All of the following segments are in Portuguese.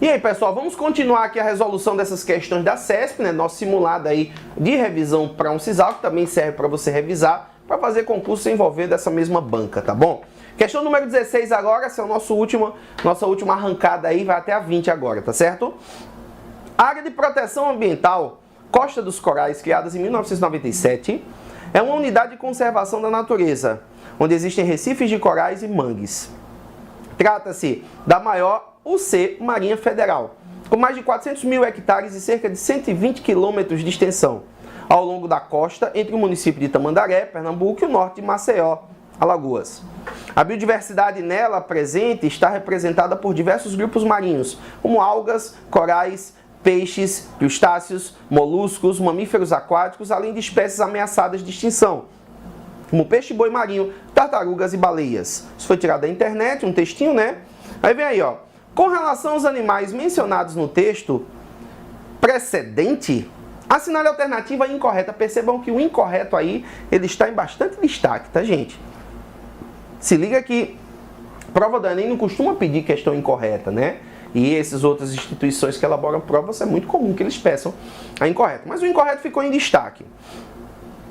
E aí, pessoal, vamos continuar aqui a resolução dessas questões da CESP, né? Nosso simulado aí de revisão para um SISAL, que também serve para você revisar, para fazer concurso envolvendo essa mesma banca, tá bom? Questão número 16 agora, essa é a nossa última arrancada aí, vai até a 20 agora, tá certo? Área de proteção ambiental Costa dos Corais, criadas em 1997, é uma unidade de conservação da natureza, onde existem recifes de corais e mangues. Trata-se da maior UC Marinha Federal, com mais de 400 mil hectares e cerca de 120 quilômetros de extensão, ao longo da costa entre o município de Tamandaré, Pernambuco, e o norte de Maceió, Alagoas. A biodiversidade nela presente está representada por diversos grupos marinhos, como algas, corais, peixes, crustáceos, moluscos, mamíferos aquáticos, além de espécies ameaçadas de extinção, como peixe-boi marinho, tartarugas e baleias. Isso foi tirado da internet, um textinho, né? Aí vem aí, ó. Com relação aos animais mencionados no texto precedente, assinale a alternativa incorreta. Percebam que o incorreto aí, ele está em bastante destaque, tá, gente? Se liga que prova do Enem não costuma pedir questão incorreta, né? E essas outras instituições que elaboram provas, é muito comum que eles peçam a incorreta. Mas o incorreto ficou em destaque.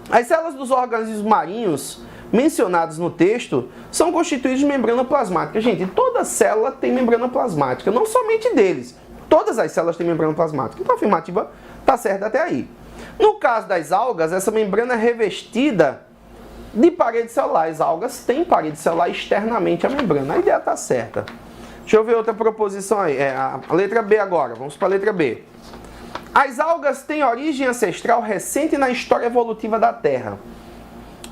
As células dos organismos marinhos mencionados no texto são constituídas de membrana plasmática. Gente, toda célula tem membrana plasmática, não somente deles. Todas as células têm membrana plasmática. Então a afirmativa está certa até aí. No caso das algas, essa membrana é revestida de parede celular. As algas têm parede celular externamente à membrana. A ideia está certa. Deixa eu ver outra proposição aí. A letra B agora. Vamos para a letra B. As algas têm origem ancestral recente na história evolutiva da Terra.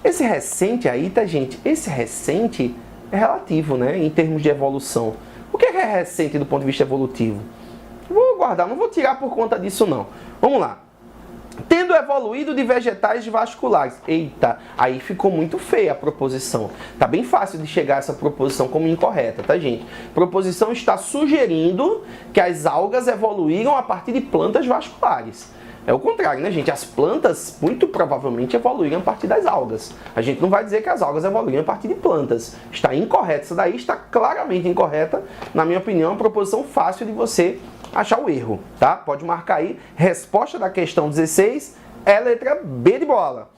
Esse recente aí, tá, gente? Esse recente é relativo, né? Em termos de evolução. O que é recente do ponto de vista evolutivo? Vou guardar, não vou tirar por conta disso, não. Vamos lá. Tendo evoluído de vegetais vasculares. Eita, aí ficou muito feia a proposição. Tá bem fácil de chegar a essa proposição como incorreta, tá, gente? A proposição está sugerindo que as algas evoluíram a partir de plantas vasculares. É o contrário, né, gente? As plantas, muito provavelmente, evoluíram a partir das algas. A gente não vai dizer que as algas evoluíram a partir de plantas. Está incorreta. Essa daí está claramente incorreta. Na minha opinião, é uma proposição fácil de você achar o erro, tá? Pode marcar aí. Resposta da questão 16 é letra B de bola.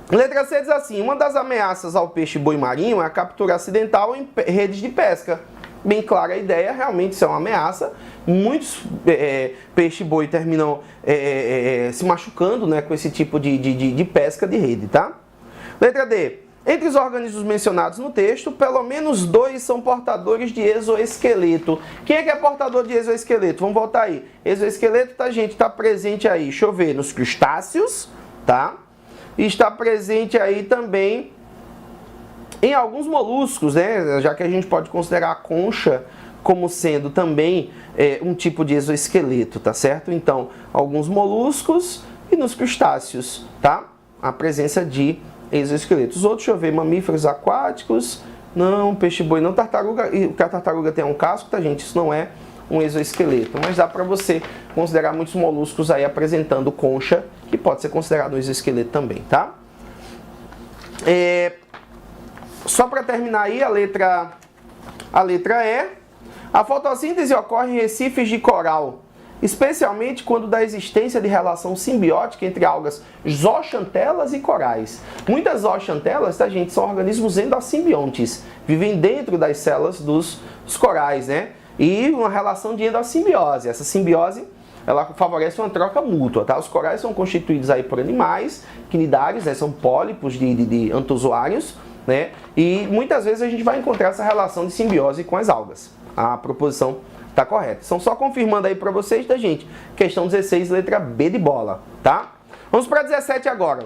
Letra C diz assim: uma das ameaças ao peixe-boi marinho é a captura acidental em redes de pesca. Bem clara a ideia, realmente isso é uma ameaça. Muitos peixe-boi terminam se machucando, né, com esse tipo de pesca de rede, tá? Letra D. Entre os organismos mencionados no texto, pelo menos 2 são portadores de exoesqueleto. Quem é que é portador de exoesqueleto? Vamos voltar aí. Exoesqueleto, tá, gente? Está presente aí, deixa eu ver, nos crustáceos, tá? E está presente aí também em alguns moluscos, né? Já que a gente pode considerar a concha como sendo também um tipo de exoesqueleto, tá certo? Então, alguns moluscos e nos crustáceos, tá? A presença de exoesqueletos. Os outros, deixa eu ver, mamíferos aquáticos, não, peixe-boi não, tartaruga, e que a tartaruga tem um casco, tá, gente? Isso não é um exoesqueleto, mas dá para você considerar muitos moluscos aí apresentando concha, que pode ser considerado um exoesqueleto também, tá? Só para terminar aí, a letra E, a fotossíntese ocorre em recifes de coral, especialmente quando da existência de relação simbiótica entre algas zooxantelas e corais. Muitas zooxantelas, tá, gente, são organismos endossimbiontes, vivem dentro das células dos corais, né? E uma relação de endossimbiose. Essa simbiose, ela favorece uma troca mútua, tá? Os corais são constituídos aí por animais quinidários, né? São pólipos de antozoários, né? E muitas vezes a gente vai encontrar essa relação de simbiose com as algas. A proposição tá correto. São só confirmando aí para vocês, tá, gente? Questão 16, letra B de bola, tá? Vamos para 17 agora.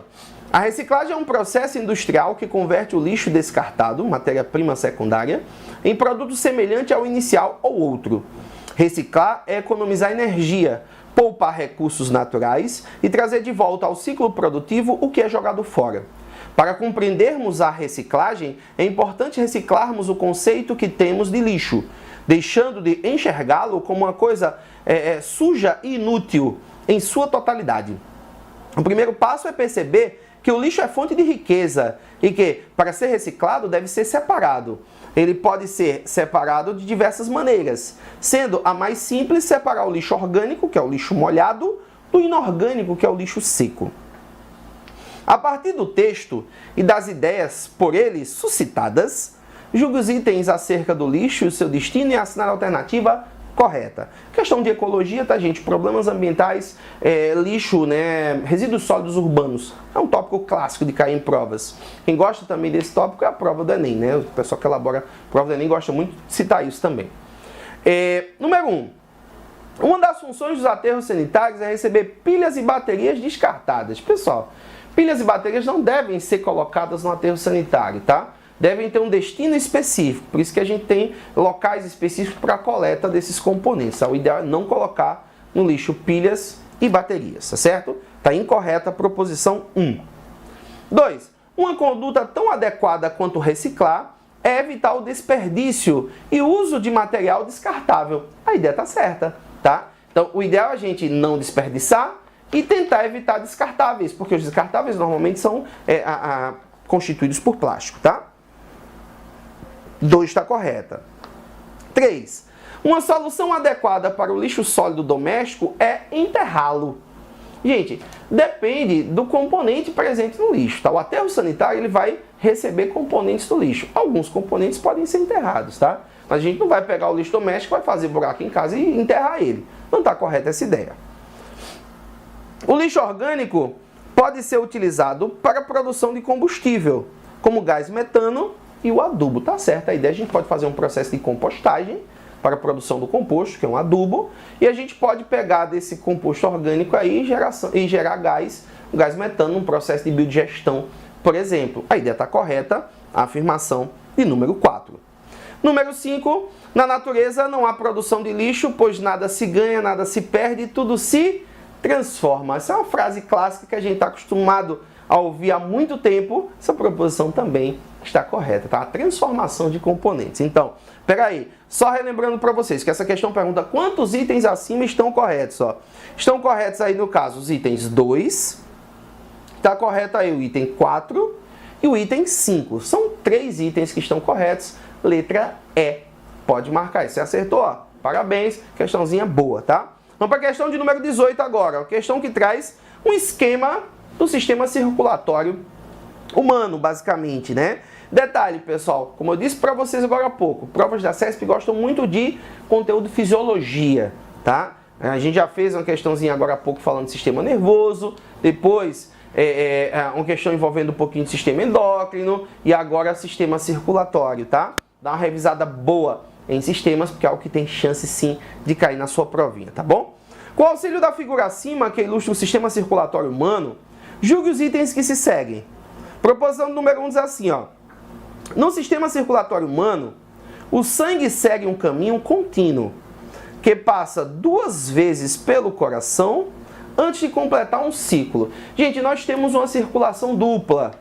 A reciclagem é um processo industrial que converte o lixo descartado, matéria-prima secundária, em produto semelhante ao inicial ou outro. Reciclar é economizar energia, poupar recursos naturais e trazer de volta ao ciclo produtivo o que é jogado fora. Para compreendermos a reciclagem, é importante reciclarmos o conceito que temos de lixo, deixando de enxergá-lo como uma coisa suja e inútil em sua totalidade. O primeiro passo é perceber que o lixo é fonte de riqueza e que, para ser reciclado, deve ser separado. Ele pode ser separado de diversas maneiras, sendo a mais simples separar o lixo orgânico, que é o lixo molhado, do inorgânico, que é o lixo seco. A partir do texto e das ideias por ele suscitadas, julgue os itens acerca do lixo e o seu destino e assinale a alternativa correta. Questão de ecologia, tá, gente? Problemas ambientais, lixo, né? Resíduos sólidos urbanos. É um tópico clássico de cair em provas. Quem gosta também desse tópico é a prova do Enem, né? O pessoal que elabora a prova do Enem gosta muito de citar isso também. Número 1. Uma das funções dos aterros sanitários é receber pilhas e baterias descartadas. Pessoal, pilhas e baterias não devem ser colocadas no aterro sanitário, tá? Devem ter um destino específico, por isso que a gente tem locais específicos para a coleta desses componentes. O ideal é não colocar no lixo pilhas e baterias, tá certo? Está incorreta a proposição 1. 2. Uma conduta tão adequada quanto reciclar é evitar o desperdício e o uso de material descartável. A ideia está certa, tá? Então, o ideal é a gente não desperdiçar e tentar evitar descartáveis, porque os descartáveis normalmente são constituídos por plástico, tá? 2 está correta. 3. Uma solução adequada para o lixo sólido doméstico é enterrá-lo. Gente, depende do componente presente no lixo, tá? O aterro sanitário ele vai receber componentes do lixo. Alguns componentes podem ser enterrados, tá? Mas a gente não vai pegar o lixo doméstico, vai fazer buraco em casa e enterrar ele. Não está correta essa ideia. O lixo orgânico pode ser utilizado para a produção de combustível, como gás metano e o adubo. Tá certo a ideia, a gente pode fazer um processo de compostagem para a produção do composto, que é um adubo, e a gente pode pegar desse composto orgânico aí e gerar gás, o gás metano, num processo de biodigestão, por exemplo. A ideia está correta, a afirmação de número 4. Número 5, na natureza não há produção de lixo, pois nada se ganha, nada se perde, tudo se transforma. Essa é uma frase clássica que a gente está acostumado a ouvir há muito tempo. Essa proposição também está correta, tá? A transformação de componentes. Então, peraí, só relembrando para vocês que essa questão pergunta quantos itens acima estão corretos, ó. Estão corretos aí, no caso, os itens 2, está correto aí o item 4 e o item 5. São 3 itens que estão corretos, letra E. Pode marcar aí, você acertou, ó. Parabéns, questãozinha boa, tá? Vamos para a questão de número 18 agora, uma questão que traz um esquema do sistema circulatório humano, basicamente, né? Detalhe, pessoal, como eu disse para vocês agora há pouco, provas da CESP gostam muito de conteúdo de fisiologia, tá? A gente já fez uma questãozinha agora há pouco falando de sistema nervoso, depois uma questão envolvendo um pouquinho de sistema endócrino e agora sistema circulatório, tá? Dá uma revisada boa em sistemas, porque é algo que tem chance sim de cair na sua provinha, tá bom? Com o auxílio da figura acima, que ilustra o sistema circulatório humano, julgue os itens que se seguem. Proposição número 1 diz assim, ó. No sistema circulatório humano, o sangue segue um caminho contínuo, que passa 2 vezes pelo coração antes de completar um ciclo. Gente, nós temos uma circulação dupla.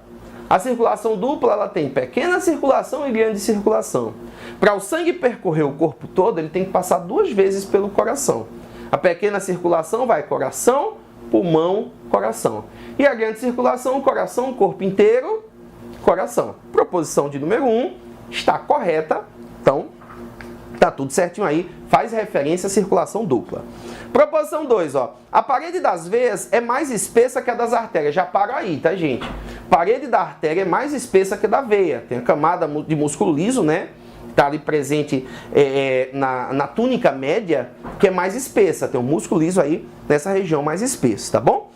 A circulação dupla ela tem pequena circulação e grande circulação. Para o sangue percorrer o corpo todo, ele tem que passar 2 vezes pelo coração. A pequena circulação vai coração, pulmão, coração. E a grande circulação, coração, corpo inteiro, coração. Proposição de número 1 está correta, então tá tudo certinho aí, faz referência à circulação dupla. Proposição 2, ó. A parede das veias é mais espessa que a das artérias. Já para aí, tá, gente? Parede da artéria é mais espessa que a da veia. Tem a camada de músculo liso, né? Está ali presente na túnica média, que é mais espessa. Tem um músculo liso aí nessa região mais espesso, tá bom?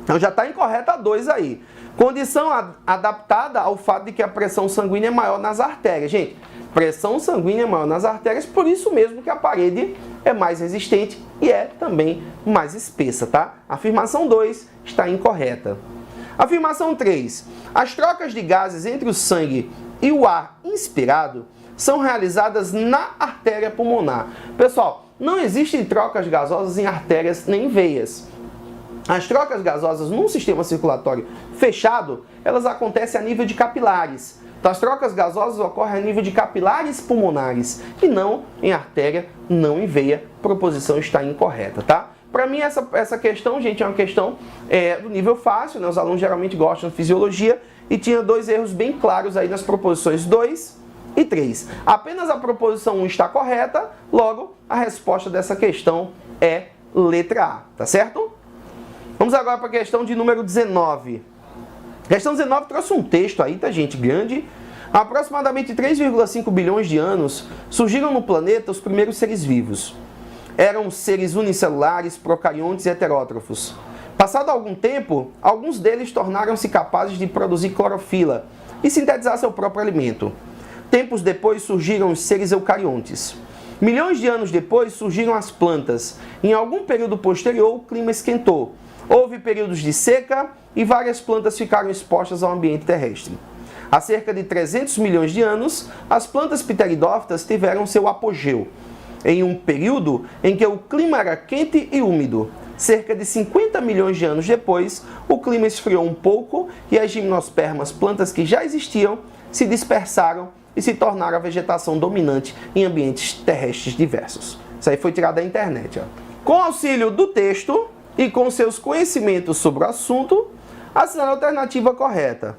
Então já está incorreta a 2 aí. Condição adaptada ao fato de que a pressão sanguínea é maior nas artérias. Gente, pressão sanguínea é maior nas artérias, por isso mesmo que a parede é mais resistente e é também mais espessa, tá? Afirmação 2 está incorreta. Afirmação 3. As trocas de gases entre o sangue e o ar inspirado são realizadas na artéria pulmonar. Pessoal, não existem trocas gasosas em artérias nem em veias. As trocas gasosas num sistema circulatório fechado, elas acontecem a nível de capilares. Então, as trocas gasosas ocorrem a nível de capilares pulmonares e não em artéria, não em veia. Proposição está incorreta, tá? Para mim, essa questão, gente, é uma questão do nível fácil, né? Os alunos geralmente gostam de fisiologia e tinha 2 erros bem claros aí nas proposições 2 e 3. Apenas a proposição 1 está correta, logo a resposta dessa questão é letra A, tá certo? Vamos agora para a questão de número 19. A questão 19 trouxe um texto aí, tá, gente, grande. Há aproximadamente 3,5 bilhões de anos surgiram no planeta os primeiros seres vivos. Eram seres unicelulares, procariontes e heterótrofos. Passado algum tempo, alguns deles tornaram-se capazes de produzir clorofila e sintetizar seu próprio alimento. Tempos depois surgiram os seres eucariontes. Milhões de anos depois surgiram as plantas. Em algum período posterior, o clima esquentou. Houve períodos de seca e várias plantas ficaram expostas ao ambiente terrestre. Há cerca de 300 milhões de anos, as plantas pteridófitas tiveram seu apogeu, em um período em que o clima era quente e úmido. Cerca de 50 milhões de anos depois, o clima esfriou um pouco e as gimnospermas, plantas que já existiam, se dispersaram e se tornaram a vegetação dominante em ambientes terrestres diversos. Isso aí foi tirado da internet. Com auxílio do texto e com seus conhecimentos sobre o assunto, assinale a alternativa correta.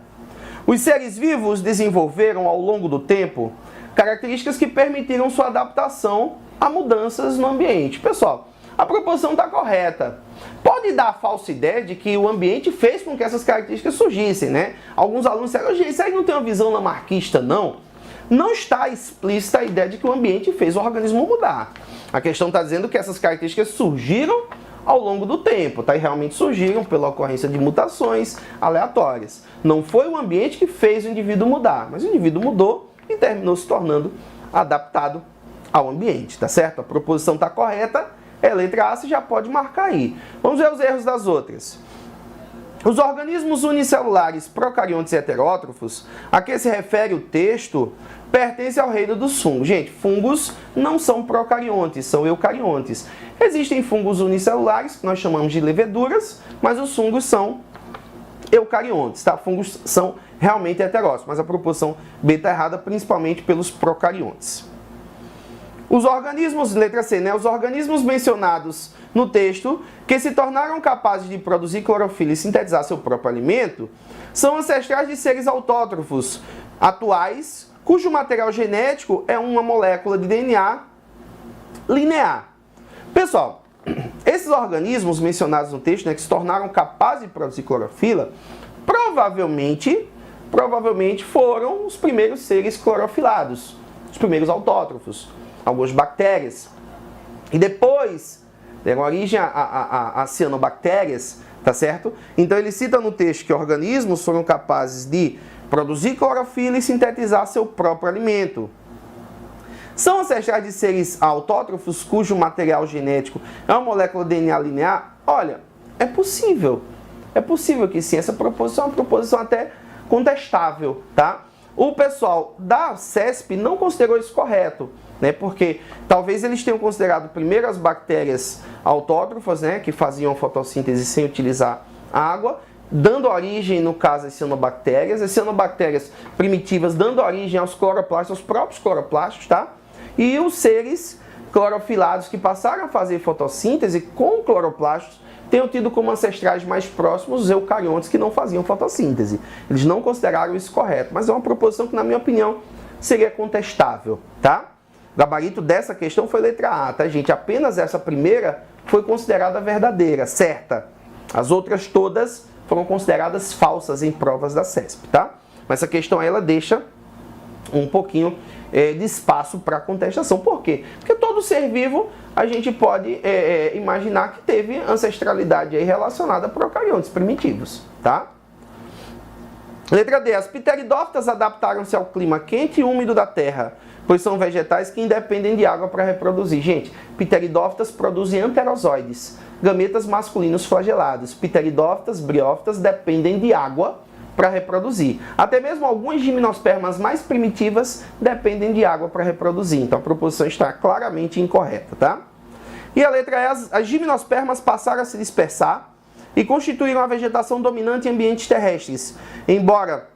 Os seres vivos desenvolveram ao longo do tempo características que permitiram sua adaptação a mudanças no ambiente. Pessoal, a proposição está correta. Pode dar a falsa ideia de que o ambiente fez com que essas características surgissem, né? Alguns alunos disseram, gente, isso aí não tem uma visão lamarquista, não? Não está explícita a ideia de que o ambiente fez o organismo mudar. A questão está dizendo que essas características surgiram ao longo do tempo, tá? E realmente surgiram pela ocorrência de mutações aleatórias. Não foi o ambiente que fez o indivíduo mudar, mas o indivíduo mudou e terminou se tornando adaptado ao ambiente, tá certo? A proposição está correta, é letra A, você já pode marcar aí. Vamos ver os erros das outras. Os organismos unicelulares, procariontes e heterótrofos, a que se refere o texto, pertencem ao reino dos fungos. Gente, fungos não são procariontes, são eucariontes. Existem fungos unicelulares, que nós chamamos de leveduras, mas os fungos são eucariontes, tá? Fungos são realmente heterótrofos, mas a proposição B está errada, principalmente pelos procariontes. Os organismos, letra C, né? Os organismos mencionados no texto, que se tornaram capazes de produzir clorofila e sintetizar seu próprio alimento, são ancestrais de seres autótrofos atuais, cujo material genético é uma molécula de DNA linear. Pessoal, esses organismos mencionados no texto, né, que se tornaram capazes de produzir clorofila, provavelmente foram os primeiros seres clorofilados, os primeiros autótrofos, algumas bactérias. E depois deram origem a cianobactérias, tá certo? Então ele cita no texto que organismos foram capazes de produzir clorofila e sintetizar seu próprio alimento. São ancestrais de seres autótrofos cujo material genético é uma molécula de DNA linear? Olha, é possível. É possível que sim. Essa proposição é uma proposição até contestável, tá? O pessoal da CESP não considerou isso correto, né? Porque talvez eles tenham considerado primeiro as bactérias autótrofas, né, que faziam fotossíntese sem utilizar água, dando origem, no caso, às cianobactérias. As cianobactérias primitivas dando origem aos cloroplastos, aos próprios cloroplastos, tá? E os seres clorofilados que passaram a fazer fotossíntese com cloroplastos tenham tido como ancestrais mais próximos os eucariontes que não faziam fotossíntese. Eles não consideraram isso correto, mas é uma proposição que, na minha opinião, seria contestável, tá? O gabarito dessa questão foi letra A, tá, gente? Apenas essa primeira foi considerada verdadeira, certa. As outras todas foram consideradas falsas em provas da CESP, tá? Mas essa questão aí, ela deixa um pouquinho de espaço para contestação. Por quê? Porque todo ser vivo a gente pode imaginar que teve ancestralidade aí relacionada a procariontes primitivos, tá? Letra D. As pteridófitas adaptaram-se ao clima quente e úmido da Terra, pois são vegetais que independem de água para reproduzir. Gente, pteridófitas produzem anterozoides, gametas masculinos flagelados. Pteridófitas, briófitas dependem de água para reproduzir. Até mesmo algumas gimnospermas mais primitivas dependem de água para reproduzir. Então a proposição está claramente incorreta, tá? E a letra E, as gimnospermas passaram a se dispersar e constituíram a vegetação dominante em ambientes terrestres, embora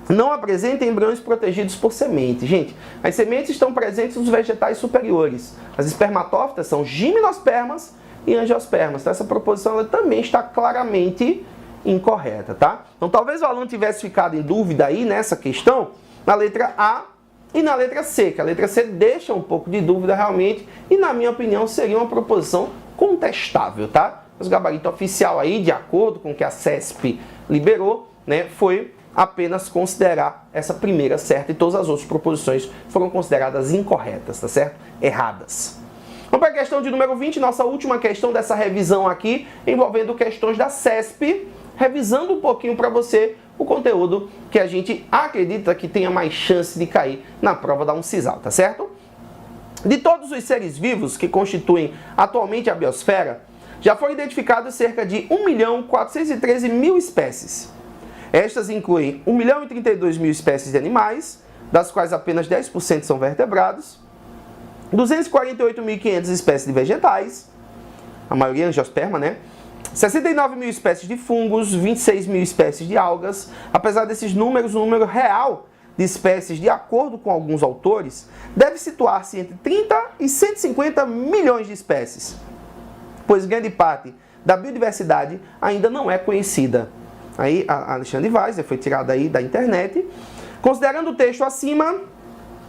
não apresentem embriões protegidos por sementes. Gente, as sementes estão presentes nos vegetais superiores. As espermatófitas são gimnospermas e angiospermas. Então essa proposição ela também está claramente incorreta, tá? Então talvez o aluno tivesse ficado em dúvida aí nessa questão, na letra A e na letra C, que a letra C deixa um pouco de dúvida realmente, e na minha opinião seria uma proposição contestável, tá? Mas o gabarito oficial aí, de acordo com o que a CESP liberou, né, foi apenas considerar essa primeira certa e todas as outras proposições foram consideradas incorretas, tá certo? Erradas. Vamos para a questão de número 20, nossa última questão dessa revisão aqui, envolvendo questões da CESP, revisando um pouquinho para você o conteúdo que a gente acredita que tenha mais chance de cair na prova da UNCISAL, tá certo? De todos os seres vivos que constituem atualmente a biosfera, já foram identificados cerca de 1.413.000 espécies. Estas incluem 1.032.000 espécies de animais, das quais apenas 10% são vertebrados, 248.500 espécies de vegetais, a maioria angiosperma, né? 69.000 espécies de fungos, 26.000 espécies de algas. Apesar desses números, o número real de espécies, de acordo com alguns autores, deve situar-se entre 30 e 150 milhões de espécies, pois grande parte da biodiversidade ainda não é conhecida. Aí, a Alexandre Weiser foi tirada aí da internet. Considerando o texto acima,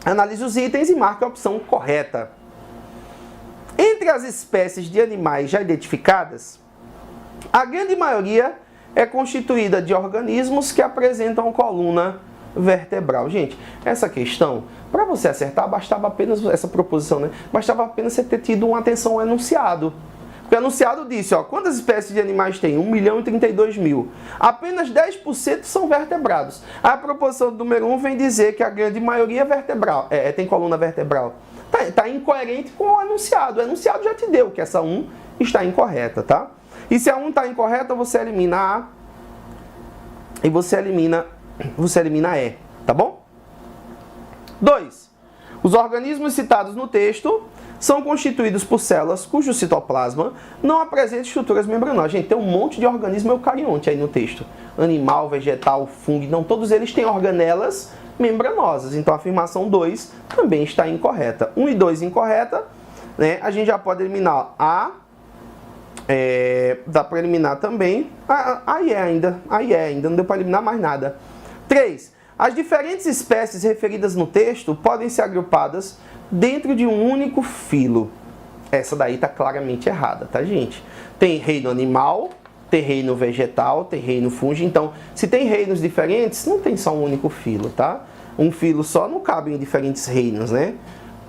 analise os itens e marque a opção correta. Entre as espécies de animais já identificadas, a grande maioria é constituída de organismos que apresentam coluna vertebral. Gente, essa questão, para você acertar, bastava apenas essa proposição, né? Bastava apenas você ter tido uma atenção ao enunciado. Porque o enunciado disse, ó, quantas espécies de animais tem? 1.032.000. Apenas 10% são vertebrados. A proposição do número 1 vem dizer que a grande maioria é vertebral, tem coluna vertebral. Tá incoerente com o enunciado. O enunciado já te deu que essa 1 está incorreta, tá? E se a 1 está incorreta, você elimina A e você elimina E, tá bom? 2. Os organismos citados no texto são constituídos por células cujo citoplasma não apresenta estruturas membranosas. Gente, tem um monte de organismo eucarionte aí no texto. Animal, vegetal, fungo, não todos eles têm organelas membranosas. Então a afirmação 2 também está incorreta. 1 e 2 incorreta, né? A gente já pode eliminar A, dá para eliminar também, aí ainda, não deu para eliminar mais nada. 3. As diferentes espécies referidas no texto podem ser agrupadas dentro de um único filo. Essa daí está claramente errada, tá, gente? Tem reino animal, tem reino vegetal, tem reino fungo. Então, se tem reinos diferentes, não tem só um único filo, tá? Um filo só não cabe em diferentes reinos, né?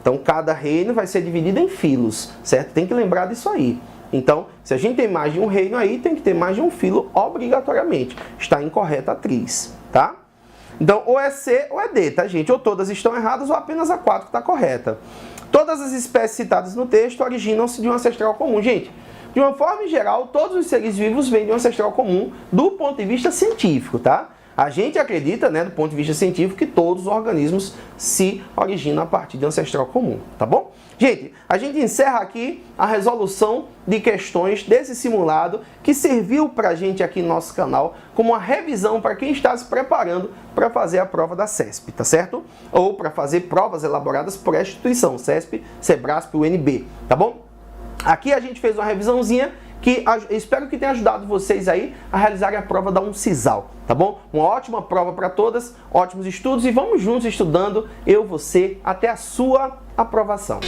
Então, cada reino vai ser dividido em filos, certo? Tem que lembrar disso aí. Então, se a gente tem mais de um reino aí, tem que ter mais de um filo obrigatoriamente. Está incorreta a atriz, tá? Então, ou é C ou é D, tá, gente? Ou todas estão erradas ou apenas a 4 está correta. Todas as espécies citadas no texto originam-se de um ancestral comum. Gente, de uma forma geral, todos os seres vivos vêm de um ancestral comum do ponto de vista científico, tá? A gente acredita, né, do ponto de vista científico, que todos os organismos se originam a partir de um ancestral comum, tá bom? Gente, a gente encerra aqui a resolução de questões desse simulado que serviu pra gente aqui no nosso canal como uma revisão para quem está se preparando para fazer a prova da CESP, tá certo? Ou para fazer provas elaboradas por esta instituição, CESP, SEBRASP, UNB, tá bom? Aqui a gente fez uma revisãozinha que espero que tenha ajudado vocês aí a realizarem a prova da UNCISAL, tá bom? Uma ótima prova para todas, ótimos estudos e vamos juntos estudando, eu, você, até a sua aprovação.